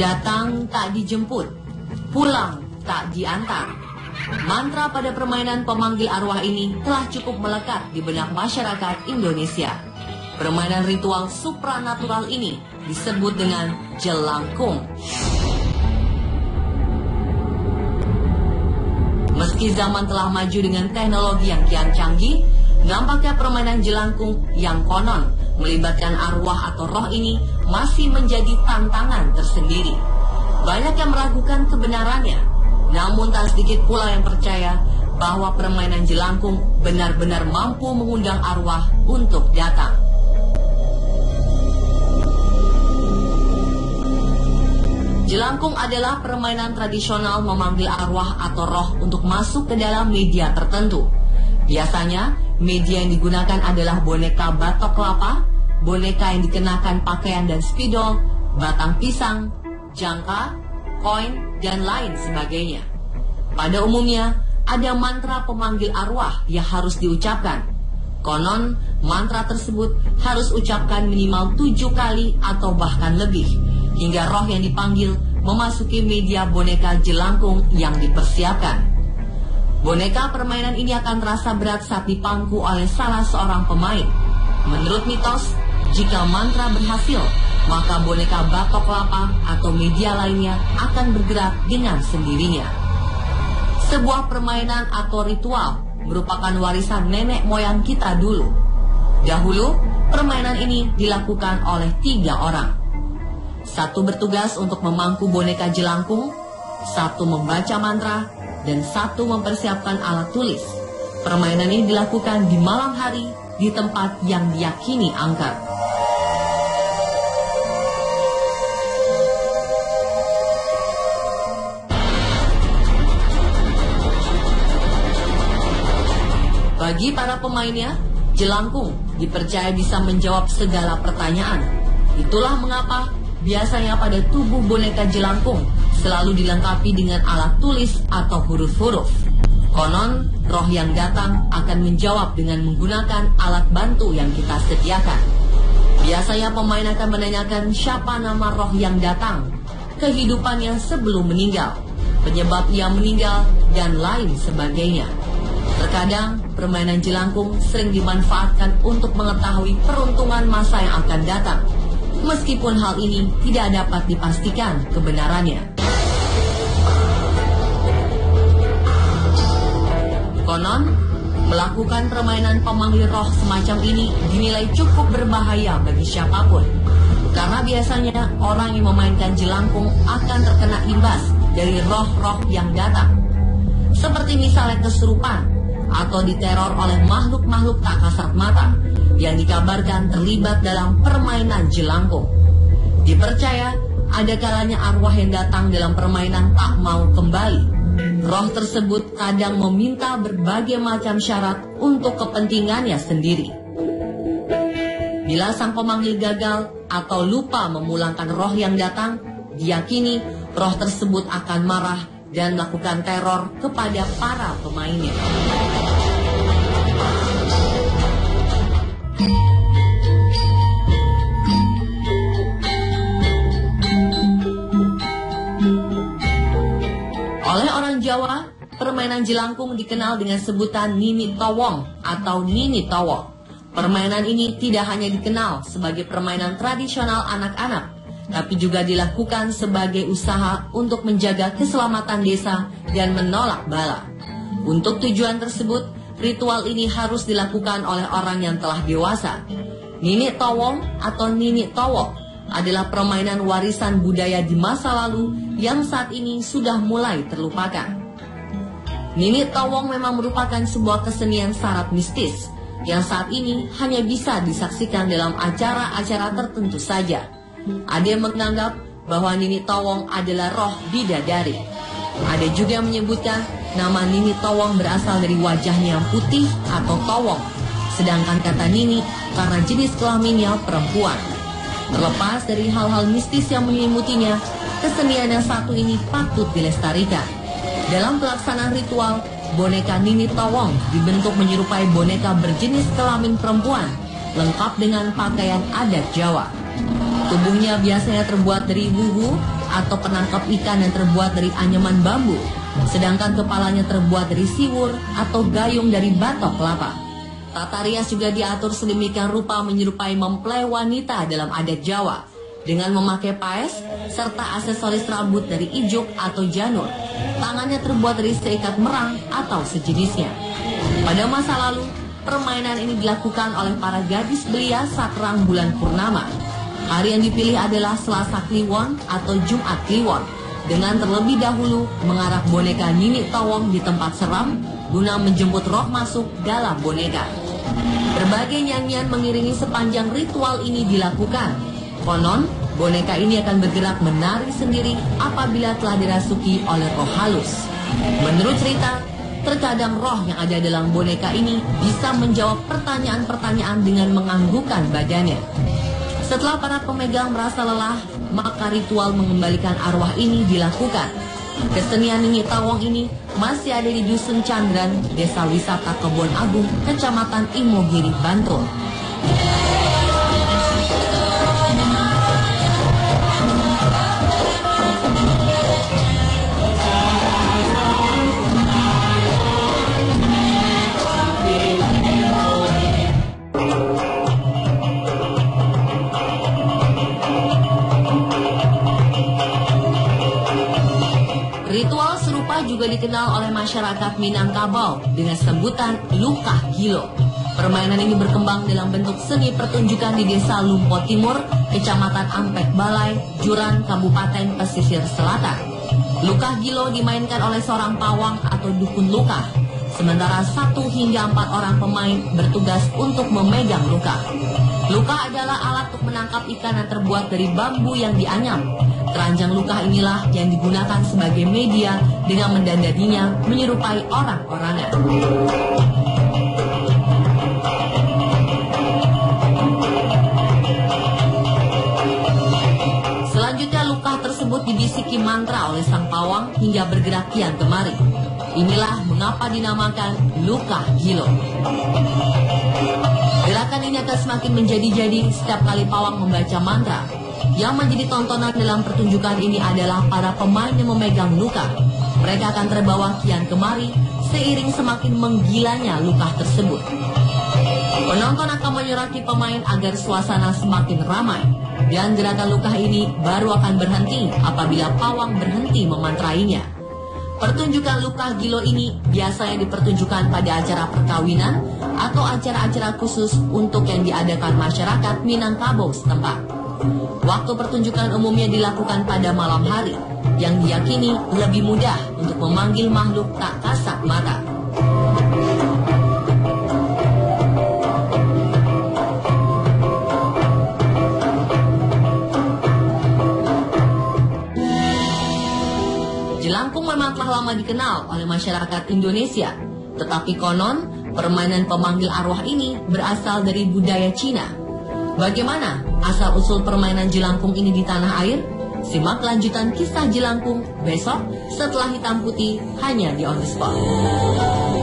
Datang tak dijemput, pulang tak diantar. Mantra pada permainan pemanggil arwah ini telah cukup melekat di benak masyarakat Indonesia. Permainan ritual supranatural ini disebut dengan jelangkung. Meski zaman telah maju dengan teknologi yang kian canggih, nampaknya permainan jelangkung yang konon melibatkan arwah atau roh ini masih menjadi tantangan tersendiri. Banyak yang meragukan kebenarannya, namun tak sedikit pula yang percaya bahwa permainan jelangkung benar-benar mampu mengundang arwah untuk datang. Jelangkung adalah permainan tradisional memanggil arwah atau roh untuk masuk ke dalam media tertentu. Biasanya, media yang digunakan adalah boneka batok kelapa, boneka yang dikenakan pakaian dan spidol, batang pisang, jangka, koin, dan lain sebagainya. Pada umumnya, ada mantra pemanggil arwah yang harus diucapkan. Konon, mantra tersebut harus ucapkan minimal 7 kali atau bahkan lebih, hingga roh yang dipanggil memasuki media boneka jelangkung yang dipersiapkan. Boneka permainan ini akan terasa berat saat dipangku oleh salah seorang pemain. Menurut mitos, jika mantra berhasil, maka boneka batok kelapa atau media lainnya akan bergerak dengan sendirinya. Sebuah permainan atau ritual merupakan warisan nenek moyang kita dulu. Dahulu, permainan ini dilakukan oleh 3 orang. 1 bertugas untuk memangku boneka jelangkung, 1 membaca mantra, dan 1 mempersiapkan alat tulis. Permainan ini dilakukan di malam hari di tempat yang diyakini angker. Bagi para pemainnya, jelangkung dipercaya bisa menjawab segala pertanyaan. Itulah mengapa biasanya pada tubuh boneka jelangkung selalu dilengkapi dengan alat tulis atau huruf-huruf. Konon, roh yang datang akan menjawab dengan menggunakan alat bantu yang kita sediakan. Biasanya pemain akan menanyakan siapa nama roh yang datang, kehidupannya sebelum meninggal, penyebab ia meninggal, dan lain sebagainya. Terkadang, permainan jelangkung sering dimanfaatkan untuk mengetahui peruntungan masa yang akan datang, meskipun hal ini tidak dapat dipastikan kebenarannya. Konon, melakukan permainan pemanggil roh semacam ini dinilai cukup berbahaya bagi siapapun, karena biasanya orang yang memainkan jelangkung akan terkena imbas dari roh-roh yang datang, seperti misalnya kesurupan atau diteror oleh makhluk-makhluk tak kasat mata yang dikabarkan terlibat dalam permainan jelangkung. Dipercaya ada kalanya arwah yang datang dalam permainan tak mau kembali. Roh tersebut kadang meminta berbagai macam syarat untuk kepentingannya sendiri. Bila sang pemanggil gagal atau lupa memulangkan roh yang datang, diyakini roh tersebut akan marah dan melakukan teror kepada para pemainnya. Oleh orang Jawa, permainan jelangkung dikenal dengan sebutan Nini Towong atau Nini Towo. Permainan ini tidak hanya dikenal sebagai permainan tradisional anak-anak, tapi juga dilakukan sebagai usaha untuk menjaga keselamatan desa dan menolak bala. Untuk tujuan tersebut, ritual ini harus dilakukan oleh orang yang telah dewasa. Nini Towong atau Nini Towo adalah permainan warisan budaya di masa lalu yang saat ini sudah mulai terlupakan. Nini Towong memang merupakan sebuah kesenian syarat mistis yang saat ini hanya bisa disaksikan dalam acara-acara tertentu saja. Ada yang menganggap bahwa Nini Towong adalah roh bidadari. Ada juga yang menyebutkan nama Nini Towong berasal dari wajahnya yang putih atau towong, sedangkan kata Nini karena jenis kelaminnya perempuan. Terlepas dari hal-hal mistis yang menyelimutinya, kesenian yang satu ini patut dilestarikan. Dalam pelaksanaan ritual, boneka Nini Towong dibentuk menyerupai boneka berjenis kelamin perempuan, lengkap dengan pakaian adat Jawa. Tubuhnya biasanya terbuat dari wuwu atau penangkap ikan yang terbuat dari anyaman bambu, sedangkan kepalanya terbuat dari siwur atau gayung dari batok kelapa. Tata rias juga diatur sedemikian rupa menyerupai mempelai wanita dalam adat Jawa, dengan memakai paes serta aksesoris rambut dari ijuk atau janur. Tangannya terbuat dari seikat merang atau sejenisnya. Pada masa lalu, permainan ini dilakukan oleh para gadis belia saat terang bulan purnama. Hari yang dipilih adalah Selasa Kliwon atau Jumat Kliwon, dengan terlebih dahulu mengarak boneka Nini Tawong di tempat seram guna menjemput roh masuk dalam boneka. Berbagai nyanyian mengiringi sepanjang ritual ini dilakukan. Konon, boneka ini akan bergerak menari sendiri apabila telah dirasuki oleh roh halus. Menurut cerita, terkadang roh yang ada dalam boneka ini bisa menjawab pertanyaan-pertanyaan dengan menganggukkan badannya. Setelah para pemegang merasa lelah, maka ritual mengembalikan arwah ini dilakukan. Kesenian Nini Tawong ini masih ada di Dusun Candran, Desa Wisata Kebon Agung, Kecamatan Imogiri, Bantul. Ritual serupa juga dikenal oleh masyarakat Minangkabau dengan sebutan Lukah Gilo. Permainan ini berkembang dalam bentuk seni pertunjukan di Desa Lumpo Timur, Kecamatan Ampek Balai, Juran, Kabupaten Pesisir Selatan. Lukah Gilo dimainkan oleh seorang pawang atau dukun lukah, sementara 1 hingga 4 orang pemain bertugas untuk memegang lukah. Lukah adalah alat untuk menangkap ikan yang terbuat dari bambu yang dianyam. Keranjang lukah inilah yang digunakan sebagai media dengan mendandaninya menyerupai orang-orangan. Selanjutnya lukah tersebut dibisiki mantra oleh sang pawang hingga bergerak kian kemari. Inilah mengapa dinamakan Lukah Gilo. Gerakan ini akan semakin menjadi-jadi setiap kali pawang membaca mantra. Yang menjadi tontonan dalam pertunjukan ini adalah para pemain yang memegang lukah. Mereka akan terbawa kian kemari seiring semakin menggilanya lukah tersebut. Penonton akan menyurati pemain agar suasana semakin ramai. Dan gerakan lukah ini baru akan berhenti apabila pawang berhenti memantrainya. Pertunjukan Lukah Gilo ini biasanya dipertunjukkan pada acara perkawinan atau acara-acara khusus untuk yang diadakan masyarakat Minangkabau setempat. Waktu pertunjukan umumnya dilakukan pada malam hari, yang diyakini lebih mudah untuk memanggil makhluk tak kasat mata. Jelangkung memang telah lama dikenal oleh masyarakat Indonesia, tetapi konon permainan pemanggil arwah ini berasal dari budaya Cina. Bagaimana asal-usul permainan jelangkung ini di tanah air? Simak lanjutan kisah jelangkung besok setelah Hitam Putih hanya di On The Spot.